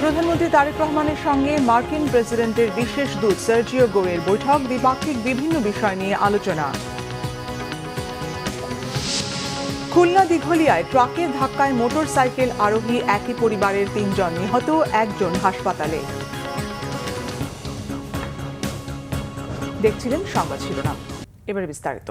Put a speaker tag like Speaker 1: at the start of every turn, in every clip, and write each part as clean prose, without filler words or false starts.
Speaker 1: প্রধানমন্ত্রী তারেক রহমানের সঙ্গে মার্কিন প্রেসিডেন্টের বিশেষ দূত সার্জিও গোরের বৈঠক, দ্বিপাক্ষিক বিভিন্ন বিষয় নিয়ে আলোচনা। খুলনা দিঘলিয়ায় ট্রাকের ধাক্কায় মোটরসাইকেল আরোহী একই পরিবারের ৩ জন নিহত, 1 জন হাসপাতালে। দেখছিলেন সংবাদ শিরোনাম, এবারে বিস্তারিত।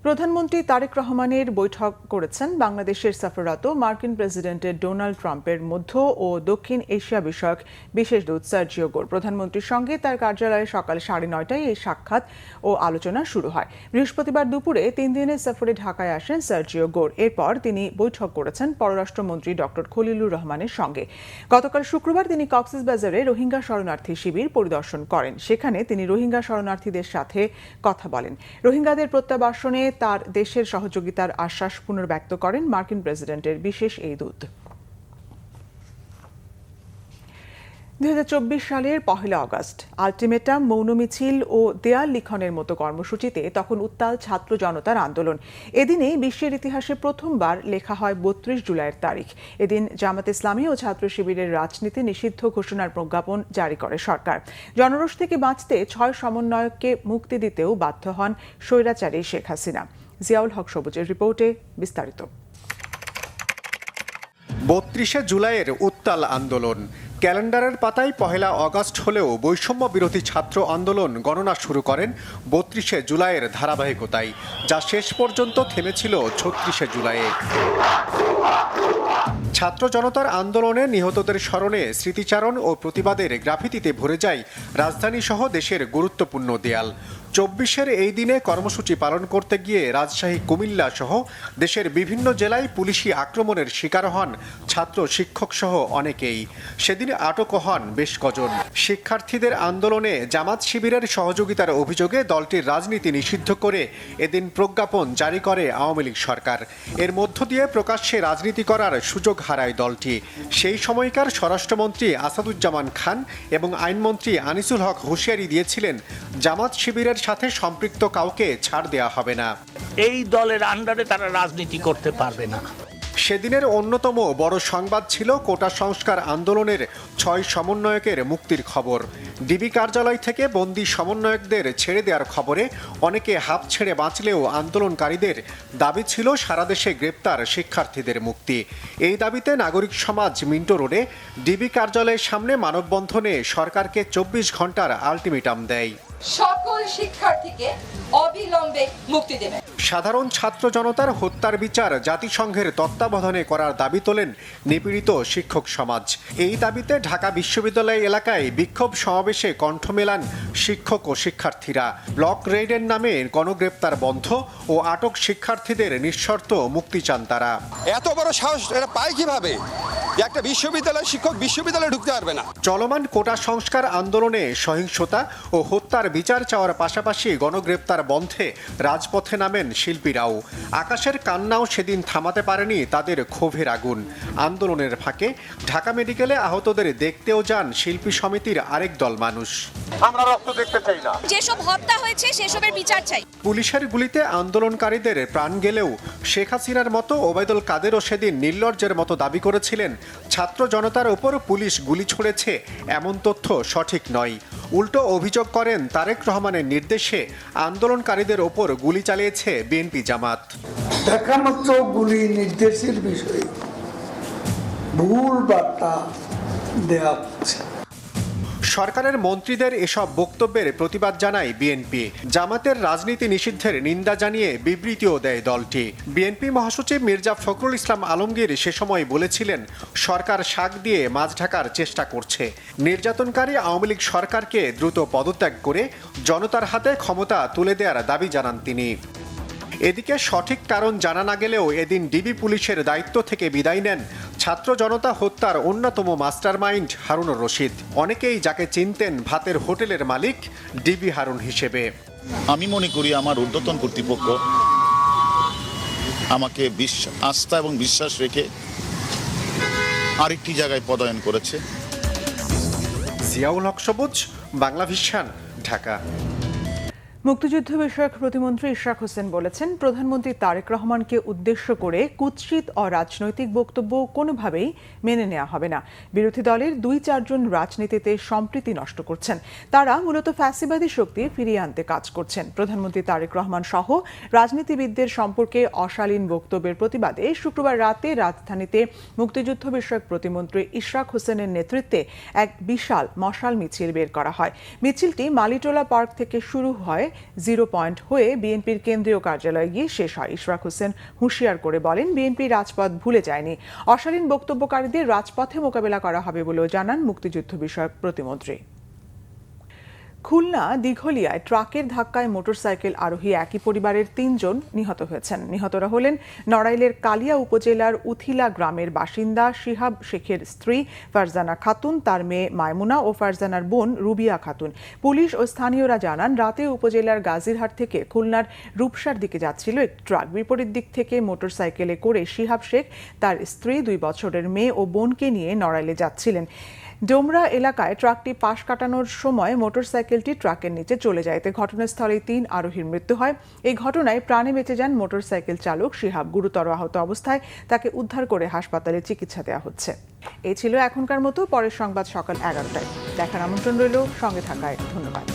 Speaker 1: প্রধানমন্ত্রী তারেক রহমানের বৈঠক করেছেন বাংলাদেশের সফররত মার্কিন প্রেসিডেন্টের ডোনাল্ড ট্রাম্পের মধ্য ও দক্ষিণ এশিয়া বিষয়ক বিশেষ দূত সার্জিও গোর। প্রধানমন্ত্রীর সঙ্গে তার কার্যালয়ে সকাল 9:30টায় এই সাক্ষাৎ ও আলোচনা শুরু হয়। বৃহস্পতিবার দুপুরে 3 দিনের সফরে ঢাকায় আসেন সার্জিও গোর। এরপর তিনি বৈঠক করেছেন পররাষ্ট্রমন্ত্রী ডক্টর খলিলুর রহমানের সঙ্গে। গতকাল শুক্রবার তিনি কক্সবাজারে রোহিঙ্গা শরণার্থী শিবির পরিদর্শন করেন। সেখানে তিনি রোহিঙ্গা শরণার্থীদের সাথে কথা বলেন। রোহিঙ্গাদের প্রত্যাবাসনে তার দেশের সহযোগিতার আশ্বাস পুনর্ব্যক্ত করেন মার্কিন প্রেসিডেন্টের বিশেষ এই দূত। 2024 সালের 1 আগস্ট আলটিমেটাম, মৌন মিছিল ও দেয়াল লিখনের মতো কর্মসূচিতে তখন উত্তাল ছাত্র জনতার আন্দোলন। এদিনেই বিশ্বের ইতিহাসে প্রথমবার লেখা হয় 32 জুলাইয়ের তারিখ। এদিন জামাত ইসলামী ও ছাত্র শিবিরের রাজনীতি নিষিদ্ধ ঘোষণার প্রজ্ঞাপন জারি করে সরকার। জনরোষ থেকে বাঁচতে 6 সমন্বয়ককে মুক্তি দিতেও বাধ্য হন স্বৈরাচারী শেখ হাসিনা। জিয়াউল হক সবুজের রিপোর্টে বিস্তারিত।
Speaker 2: 32 জুলাইয়ের উত্তাল আন্দোলন। ক্যালেন্ডারের পাতায় 1 আগস্ট হলেও বৈষম্য বিরোধী ছাত্র আন্দোলন গণনা শুরু করেন 32 জুলাইয়ের ধারাবাহিকতায়, যা শেষ পর্যন্ত থেমেছিল 36 জুলাইয়ে। ছাত্র জনতার আন্দোলনে নিহতদের স্মরণে স্মৃতিচারণ ও প্রতিবাদের গ্রাফিতিতে ভরে যায় রাজধানী সহ দেশের গুরুত্বপূর্ণ দেয়াল। 24-এর এই দিনে কর্মসূচি পালন করতে গিয়ে রাজশাহী, কুমিল্লা সহ দেশের বিভিন্ন জেলায় পুলিশি আক্রমণের শিকার হন ছাত্র, শিক্ষক সহ অনেকেই। সেদিন আটক হন বেশ কজন। শিক্ষার্থীদের আন্দোলনে জামাত শিবিরের সহযোগিতার অভিযোগে দলটির রাজনীতি নিষিদ্ধ করে এদিন প্রজ্ঞাপন জারি করে আওয়ামী লীগ সরকার। এর মধ্য দিয়ে প্রকাশ্যে রাজনীতি করার সুযোগ হারায় দলটি। সেই সময়কার স্বরাষ্ট্রমন্ত্রী আসাদুজ্জামান খান এবং আইনমন্ত্রী আনিসুল হক হুঁশিয়ারি দিয়েছিলেন, জামাত শিবিরের সাথে সম্পৃক্ত কাউকে ছাড় দেওয়া হবে না।
Speaker 3: এই দলের আন্ডারে তারা রাজনীতি করতে পারবে না।
Speaker 2: সেদিনের অন্যতম বড় সংবাদ ছিল কোটা সংস্কার আন্দোলনের 6 সমন্বয়কের মুক্তির খবর। ডিবি কার্যালয় থেকে বন্দী সমন্বয়কদের ছেড়ে দেওয়ার খবরে অনেকে হাঁপ ছেড়ে বাঁচলেও আন্দোলনকারীদের দাবি ছিল সারা দেশে গ্রেপ্তার শিক্ষার্থীদের মুক্তি। এই দাবিতে নাগরিক সমাজ মিন্টো রোডে ডিবি কার্যালয়ের সামনে মানববন্ধনে সরকারকে 24 ঘন্টার আলটিমেটাম দেয়।
Speaker 4: সকল শিক্ষার্থীকে অবিলম্বে মুক্তি দেবে।
Speaker 2: সাধারণ ছাত্র জনতার হত্যার বিচার জাতিসংঘের তত্ত্বাবধানে করার দাবি তোলেন নিপীড়িত শিক্ষক সমাজ। এই দাবিতে ঢাকা বিশ্ববিদ্যালয় এলাকায় বিক্ষোভ সমাবেশে কণ্ঠ মেলান শিক্ষক ও শিক্ষার্থীরা। ব্লক রেইডের নামে গণগ্রেপ্তার বন্ধ ও আটক শিক্ষার্থীদের নিঃশর্ত মুক্তি চান তারা।
Speaker 5: এত বড় সাহস এরা পায় কিভাবে? একটা বিশ্ববিদ্যালয়ের শিক্ষক বিশ্ববিদ্যালয়ে ঢুকতে পারবে না।
Speaker 2: চলমান কোটা সংস্কার আন্দোলনে সহিংসতা ও হত্যার বিচার চাওয়ার পাশাপাশি গণগ্রেপ্তার বন্ধে রাজপথে নামেন শিল্পীরাও। আকাশের কান্নাও সেদিন থামাতে পারেনি তাদের ক্ষোভের আগুন। আন্দোলনের ফাঁকে ঢাকা মেডিকেলে আহতদের দেখতেও যান শিল্পী সমিতির আরেক দল মানুষ।
Speaker 6: আমরা রক্ত দেখতে চাই না।
Speaker 7: যেসব হত্যা হয়েছে সেসবের বিচার চাই।
Speaker 2: পুলিশের গুলিতে আন্দোলনকারীদের প্রাণ গেলেও শেখ হাসিনার মতো ওবায়দুল কাদেরও সেদিন নির্লজ্জের মতো দাবি করেছিলেন, ছাত্র জনতার ওপর পুলিশ গুলি ছুড়েছে এমন তথ্য সঠিক নয়। উল্টো অভিযোগ করেন তারেক রহমানের নির্দেশে আন্দোলনকারীদের ওপর গুলি চালিয়েছে বিএনপি জামাত।
Speaker 8: দেখা মাত্র গুলি নির্দেশের বিষয়ে ভুল বার্তা দেওয়া হচ্ছে।
Speaker 2: সরকারের মন্ত্রীদের এসব বক্তব্যের প্রতিবাদ জানায় বিএনপি। জামাতের রাজনীতি নিষিদ্ধের নিন্দা জানিয়ে বিবৃতিও দেয় দলটি। বিএনপি মহাসচিব মির্জা ফখরুল ইসলাম আলমগীর সে সময় বলেছিলেন, সরকার শাক দিয়ে মাছ ঢাকার চেষ্টা করছে। নির্যাতনকারী আওয়ামী লীগ সরকারকে দ্রুত পদত্যাগ করে জনতার হাতে ক্ষমতা তুলে দেওয়ার দাবি জানান তিনি। এদিকে সঠিক কারণ জানা না গেলেও এদিন ডিবি পুলিশের দায়িত্ব থেকে বিদায় নেন ছাত্র জনতা হত্যার অন্যতম মাস্টারমাইন্ড হারুনুর রশিদ। অনেকেই যাকে চিনতেন ভাতের হোটেলের মালিক ডিবি হারুন হিসেবে।
Speaker 9: আমি মনে করি আমার ঊর্ধ্বতন কর্তৃপক্ষ আমাকে আস্থা এবং বিশ্বাস রেখে আরেকটি জায়গায় পদায়ন করেছে।
Speaker 2: জিয়াউল হক সবুজ, বাংলা ভিশন, ঢাকা।
Speaker 1: মুক্তিযুদ্ধ বিষয়ক প্রতিমন্ত্রী ইশরাক হোসেন বলেছেন, প্রধানমন্ত্রী তারেক রহমানকে উদ্দেশ্য করে কুৎসিত অরাজনৈতিক বক্তব্য কোনোভাবেই মেনে নেওয়া হবে না। বিরোধী দলের 2-4 জন রাজনীতিতে সম্প্রীতি নষ্ট করছেন। তারা মূলত ফ্যাসিবাদী শক্তি ফিরিয়ে আনতে কাজ করছেন। প্রধানমন্ত্রী তারেক রহমান সহ রাজনীতিবিদদের সম্পর্কে অশালীন বক্তব্যের প্রতিবাদে শুক্রবার রাতে রাজধানীতে মুক্তিযুদ্ধ বিষয়ক প্রতিমন্ত্রী ইশরাক হোসেনের নেতৃত্বে এক বিশাল মশাল মিছিল বের করা হয়। মিছিলটি মালিটোলা পার্ক থেকে শুরু হয়, 0 পয়েন্ট হয়ে বিএনপির কেন্দ্রীয় কার্যালয়ে গিয়ে শেষ হয়। ইশরাক হোসেন হুঁশিয়ার করে বলেন, বিএনপি রাজপথ ভুলে যায়নি। অশালীন বক্তব্যকারীদের রাজপথে মোকাবেলা করা হবে বলেও জানান মুক্তিযুদ্ধ বিষয়ক প্রতিমন্ত্রী। খুলনা দিঘলিয়ায় ট্রাকের ধাক্কায় মোটরসাইকেল আরোহী একই পরিবারের 3 জন নিহত হয়েছেন। নিহতরা হলেন নড়াইলের কালিয়া উপজেলার উথিলা গ্রামের বাসিন্দা শিহাব শেখের স্ত্রী ফারজানা খাতুন, তার মেয়ে মায়মুনা ও ফারজানার বোন রুবিয়া খাতুন। পুলিশ ও স্থানীয়রা জানান, রাতে উপজেলার গাজীরহাট থেকে খুলনার রূপসার দিকে যাচ্ছিল একটি ট্রাক। বিপরীত দিক থেকে মোটরসাইকেলে করে শিহাব শেখ, তার স্ত্রী, 2 বছরের মেয়ে ও বোনকে নিয়ে নড়াইলে যাচ্ছিলেন। ডোমরা এলাকায় ট্রাকটি পাশ কাটানোর সময় মোটরসাইকেলটি ট্রাকের নিচে চলে যায়। এতে ঘটনাস্থলেই 3 আরোহীর মৃত্যু হয়। এই ঘটনায় প্রাণে বেঁচে যান মোটরসাইকেল চালক শিহাব। গুরুতর আহত অবস্থায় তাকে উদ্ধার করে হাসপাতালে চিকিৎসা দেওয়া হচ্ছে। এই ছিল এখনকার মতো। পরের সংবাদ সকাল 11টায় দেখার আমন্ত্রণ রইল। সঙ্গে থাকায় ধন্যবাদ।